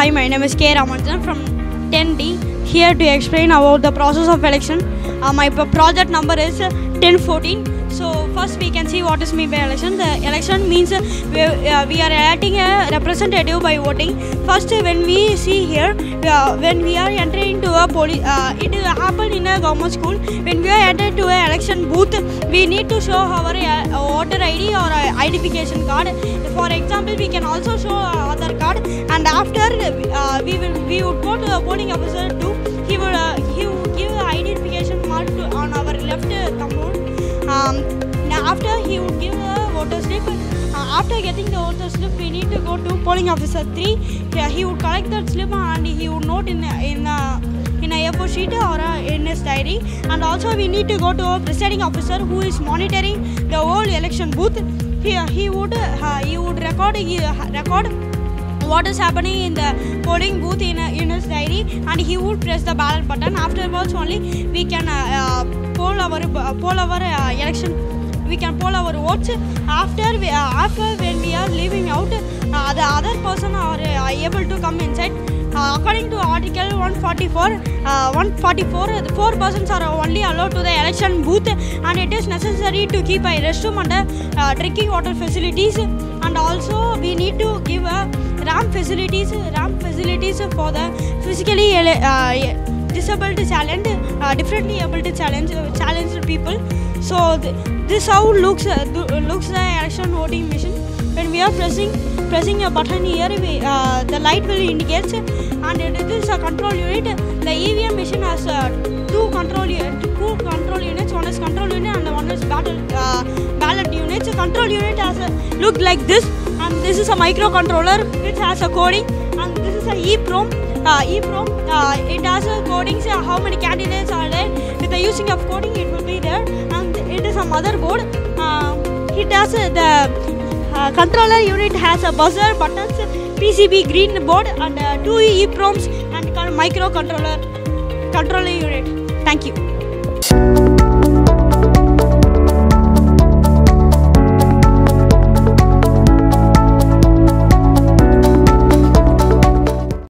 Hi, my name is K. Ramanjan from 10D, here to explain about the process of election. My project number is 1014. So first we can see what is meant by election. The election means we are electing a representative by voting. First, when we see here, when we are entering into a it happened in a government school. When we are entering to an election booth, we need to show our voter ID or identification card. For example, we can also show Aadhaar card, and after we would go to the polling officer too. He would give the identification mark on our left thumb. After he would give the voter slip. After getting the voter slip, we need to go to polling officer 3. He would collect that slip and he would note in a A4 sheet or in his diary. And also we need to go to a presiding officer who is monitoring the whole election booth. He would record what is happening in the polling booth in his diary, and he would press the ballot button. Afterwards only we can poll our election. We can poll our votes. After when we are leaving out, the other person are able to come inside. According to Article 144, 4 persons are only allowed to the election booth, and it is necessary to keep a restroom and drinking water facilities. And also we need to give ramp facilities for the physically disabled challenge, differently able to challenge people. So this how looks the election voting machine. When we are pressing a button here, the light will indicate, and this is a control unit. The EVM machine has two control units. One is control unit and one is ballot unit. So control unit has look like this, and this is a microcontroller which has a coding, and this is a EEPROM. It has a coding, so how many candidates are there. With the using of coding, it will be there, and it is a motherboard. It has the controller unit has a buzzer, buttons, PCB green board, and 2 EEPROMs and microcontroller unit. Thank you.